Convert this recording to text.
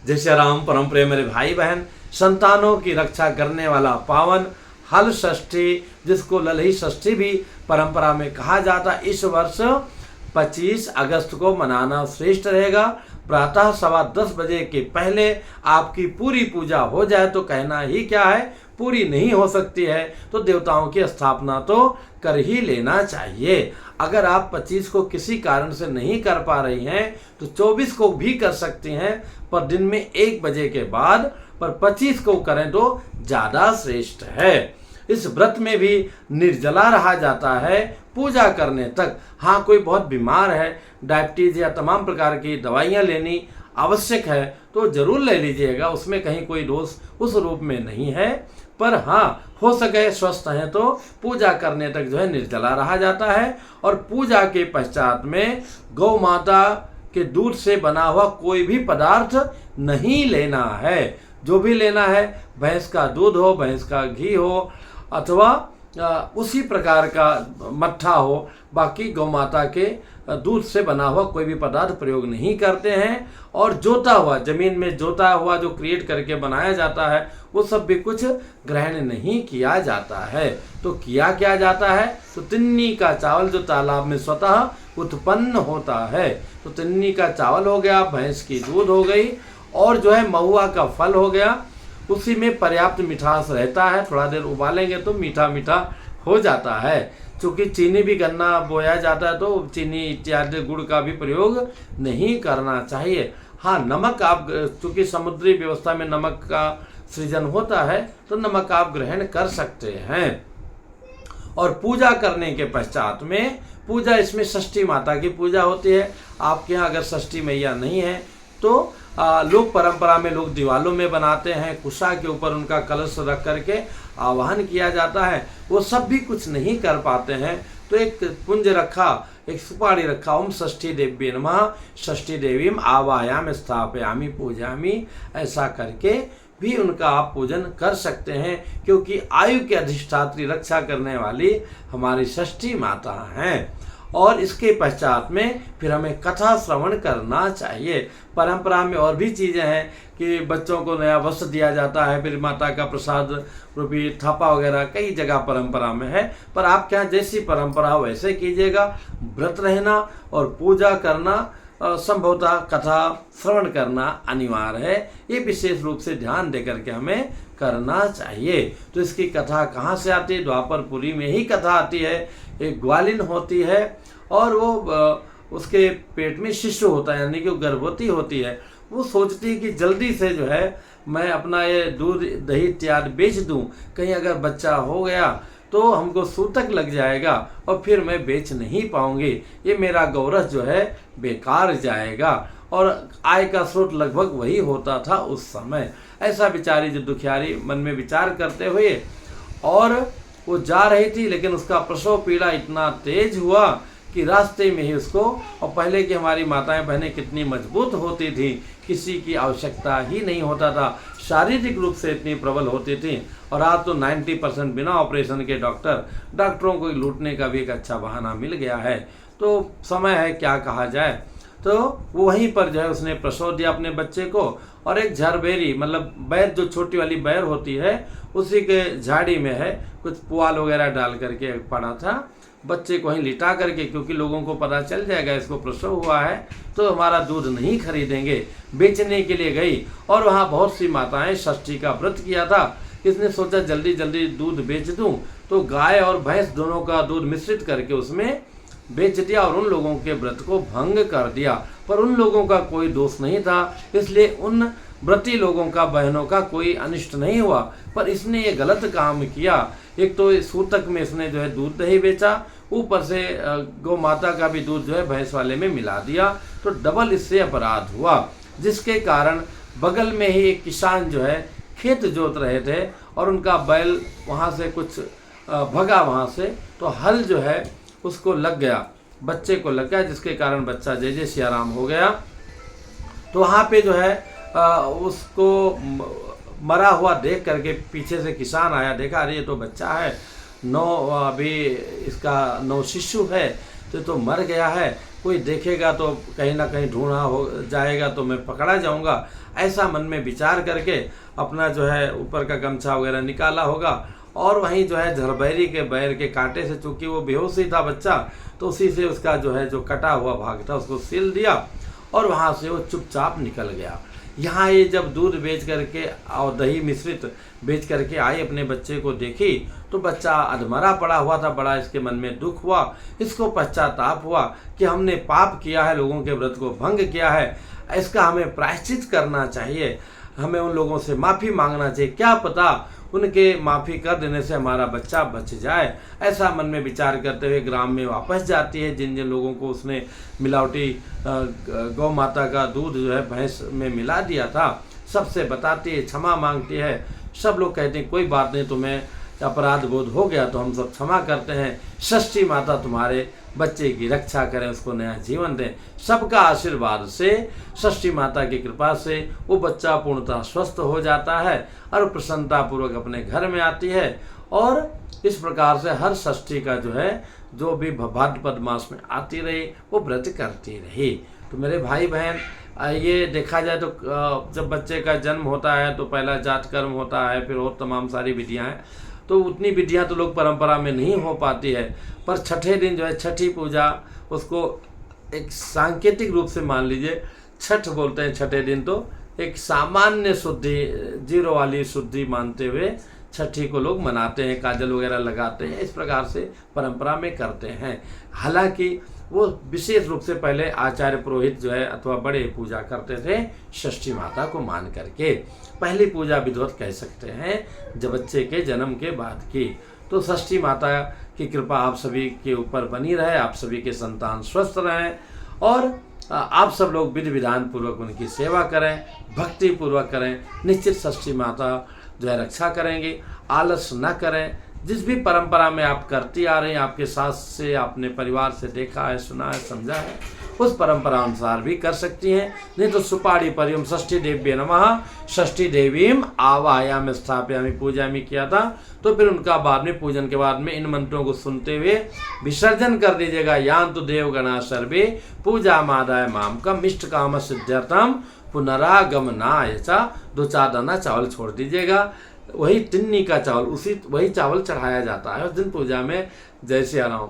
जय श्री राम। परम प्रिय मेरे भाई बहन, संतानों की रक्षा करने वाला पावन हल षष्ठी, जिसको ललही षष्ठी भी परंपरा में कहा जाता, इस वर्ष 25 अगस्त को मनाना श्रेष्ठ रहेगा। प्रातः 10:15 बजे के पहले आपकी पूरी पूजा हो जाए तो कहना ही क्या है, पूरी नहीं हो सकती है तो देवताओं की स्थापना तो कर ही लेना चाहिए। अगर आप 25 को किसी कारण से नहीं कर पा रही हैं तो 24 को भी कर सकती हैं, पर दिन में 1 बजे के बाद, पर 25 को करें तो ज़्यादा श्रेष्ठ है। इस व्रत में भी निर्जला रहा जाता है पूजा करने तक। हाँ, कोई बहुत बीमार है, डायबिटीज या तमाम प्रकार की दवाइयाँ लेनी आवश्यक है तो जरूर ले लीजिएगा, उसमें कहीं कोई दोष उस रूप में नहीं है। पर हाँ, हो सके स्वस्थ हैं तो पूजा करने तक जो है निर्जला रहा जाता है। और पूजा के पश्चात में गौ माता के दूध से बना हुआ कोई भी पदार्थ नहीं लेना है। जो भी लेना है, भैंस का दूध हो, भैंस का घी हो, अथवा उसी प्रकार का मट्ठा हो, बाकी गौ माता के दूध से बना हुआ कोई भी पदार्थ प्रयोग नहीं करते हैं। और जोता हुआ, जमीन में जोता हुआ जो क्रिएट करके बनाया जाता है, वो सब भी कुछ ग्रहण नहीं किया जाता है। तो किया क्या जाता है, तो तिन्नी का चावल जो तालाब में स्वतः उत्पन्न होता है, तो तिन्नी का चावल हो गया, भैंस की दूध हो गई, और जो है महुआ का फल हो गया। उसी में पर्याप्त मिठास रहता है, थोड़ा देर उबालेंगे तो मीठा मीठा हो जाता है। चूँकि चीनी भी गन्ना बोया जाता है तो चीनी इत्यादि गुड़ का भी प्रयोग नहीं करना चाहिए। हाँ, नमक आप, चूँकि समुद्री व्यवस्था में नमक का सृजन होता है तो नमक आप ग्रहण कर सकते हैं। और पूजा करने के पश्चात में, पूजा इसमें षष्ठी माता की पूजा होती है। आपके यहाँ अगर षष्ठी मैया नहीं है तो लोग परंपरा में लोग दीवालों में बनाते हैं, कुशा के ऊपर उनका कलश रख करके आवाहन किया जाता है। वो सब भी कुछ नहीं कर पाते हैं तो एक पुंज रखा, एक सुपारी रखा, ओम षष्ठी देवी नमः, षष्ठी देवीम आवायाम स्थापयामि पूजामि, ऐसा करके भी उनका आप पूजन कर सकते हैं, क्योंकि आयु के अधिष्ठात्री, रक्षा करने वाली हमारी षष्ठी माता हैं। और इसके पश्चात में फिर हमें कथा श्रवण करना चाहिए। परंपरा में और भी चीज़ें हैं कि बच्चों को नया वस्त्र दिया जाता है, फिर माता का प्रसाद रूपी थापा वगैरह कई जगह परंपरा में है। पर आपके यहाँ जैसी परंपरा हो वैसे कीजिएगा। व्रत रहना और पूजा करना, संभवतः कथा श्रवण करना अनिवार्य है, ये विशेष रूप से ध्यान देकर के हमें करना चाहिए। तो इसकी कथा कहाँ से आती है, द्वापरपुरी में ही कथा आती है। एक ग्वालिन होती है और वो उसके पेट में शिशु होता है, यानी कि वो गर्भवती होती है। वो सोचती है कि जल्दी से जो है मैं अपना ये दूध दही इत्यादि बेच दूं, कहीं अगर बच्चा हो गया तो हमको सूतक लग जाएगा और फिर मैं बेच नहीं पाऊंगी, ये मेरा गौरव जो है बेकार जाएगा। और आय का स्रोत लगभग वही होता था उस समय। ऐसा बेचारी जो दुखियारी मन में विचार करते हुए, और वो जा रही थी, लेकिन उसका प्रसव पीड़ा इतना तेज हुआ कि रास्ते में ही उसको, और पहले की हमारी माताएं बहनें कितनी मजबूत होती थी, किसी की आवश्यकता ही नहीं होता था, शारीरिक रूप से इतनी प्रबल होती थी। और आज तो 90% बिना ऑपरेशन के डॉक्टरों को लूटने का भी एक अच्छा बहाना मिल गया है। तो समय है, क्या कहा जाए। तो वहीं पर जो है उसने प्रसव दिया अपने बच्चे को, और एक झरबेरी, मतलब बैर, जो छोटी वाली बैर होती है, उसी के झाड़ी में है, कुछ पुआल वगैरह डाल करके पड़ा था, बच्चे को वहीं लिटा करके, क्योंकि लोगों को पता चल जाएगा इसको प्रसव हुआ है तो हमारा दूध नहीं खरीदेंगे, बेचने के लिए गई। और वहाँ बहुत सी माताएं षष्ठी का व्रत किया था, इसने सोचा जल्दी जल्दी दूध बेच दूं, तो गाय और भैंस दोनों का दूध मिश्रित करके उसमें बेच दिया और उन लोगों के व्रत को भंग कर दिया। पर उन लोगों का कोई दोष नहीं था, इसलिए उन व्रती लोगों का, बहनों का कोई अनिष्ट नहीं हुआ। पर इसने ये गलत काम किया। एक तो सूतक में इसने जो है दूध दही बेचा, ऊपर से गौ माता का भी दूध जो है भैंस वाले में मिला दिया, तो डबल इससे अपराध हुआ। जिसके कारण बगल में ही एक किसान जो है खेत जोत रहे थे और उनका बैल वहाँ से कुछ भगा वहाँ से, तो हल जो है उसको लग गया, बच्चे को लग गया, जिसके कारण बच्चा जय जय सियाराम हो गया। तो वहाँ पे जो है उसको मरा हुआ देख करके पीछे से किसान आया, देखा अरे ये तो बच्चा है, अभी इसका 9 शिशु है, तो मर गया है, कोई देखेगा तो कहीं ना कहीं ढूंढा हो जाएगा तो मैं पकड़ा जाऊंगा। ऐसा मन में विचार करके अपना जो है ऊपर का गमछा वगैरह निकाला होगा और वहीं जो है झरबैरी के बैर के कांटे से, चूंकि वो बेहोश ही था बच्चा, तो उसी से उसका जो है जो कटा हुआ भाग था उसको सिल दिया और वहाँ से वो चुपचाप निकल गया। यहाँ ये जब दूध बेच करके और दही मिश्रित बेच करके आई, अपने बच्चे को देखी तो बच्चा अधमरा पड़ा हुआ था। बड़ा इसके मन में दुख हुआ, इसको पश्चाताप हुआ कि हमने पाप किया है, लोगों के व्रत को भंग किया है, इसका हमें प्रायश्चित करना चाहिए, हमें उन लोगों से माफ़ी मांगना चाहिए, क्या पता उनके माफ़ी कर देने से हमारा बच्चा बच जाए। ऐसा मन में विचार करते हुए ग्राम में वापस जाती है। जिन जिन लोगों को उसने मिलावटी गौ माता का दूध जो है भैंस में मिला दिया था, सबसे बताती है, क्षमा मांगती है। सब लोग कहते हैं कोई बात नहीं, तुम्हें अपराध बोध हो गया तो हम सब क्षमा करते हैं, षष्ठी माता तुम्हारे बच्चे की रक्षा करें, उसको नया जीवन दें। सबका आशीर्वाद से, षष्ठी माता की कृपा से वो बच्चा पूर्णतः स्वस्थ हो जाता है और प्रसन्नतापूर्वक अपने घर में आती है। और इस प्रकार से हर षष्ठी का जो है, जो भी भाद्रपद मास में आती रही, वो व्रत करती रही। तो मेरे भाई बहन, ये देखा जाए तो जब बच्चे का जन्म होता है तो पहला जात कर्म होता है, फिर और तमाम सारी विधियाँ हैं। तो उतनी विधियाँ तो लोग परंपरा में नहीं हो पाती है, पर छठे दिन जो है छठी पूजा, उसको एक सांकेतिक रूप से मान लीजिए छठ बोलते हैं। छठे दिन तो एक सामान्य शुद्धि, जीरो वाली शुद्धि मानते हुए छठी को लोग मनाते हैं, काजल वगैरह लगाते हैं, इस प्रकार से परंपरा में करते हैं। हालांकि वो विशेष रूप से पहले आचार्य पुरोहित जो है अथवा बड़े पूजा करते थे षष्ठी माता को मान करके। पहली पूजा विधिवत कह सकते हैं जब बच्चे के जन्म के बाद की। तो षष्ठी माता की कृपा आप सभी के ऊपर बनी रहे, आप सभी के संतान स्वस्थ रहें और आप सब लोग विधि विधान पूर्वक उनकी सेवा करें, भक्ति पूर्वक करें। निश्चित षष्ठी माता जो है रक्षा करेंगे। आलस न करें। जिस भी परंपरा में आप करती आ रहे हैं, आपके सास से, आपने परिवार से देखा है, सुना है, समझा है, उस परंपरा अनुसार भी कर सकती हैं। नहीं तो सुपाड़ी परियम षष्ठी देव्य नमः, षष्ठी देवीम आवाहयामि स्थापयामि पूजामि किया था। तो फिर उनका बाद में, पूजन के बाद में इन मंत्रों को सुनते हुए विसर्जन कर दीजिएगा। यान्तु देवगणा सर्वे पूजा मादाय मामकम इष्ट काम सिद्ध्यर्थम पुनरागमनाय च। 2-4 दाना चावल छोड़ दीजिएगा, वही तिन्नी का चावल, वही चावल चढ़ाया जाता है उस दिन पूजा में। जय श्री राम।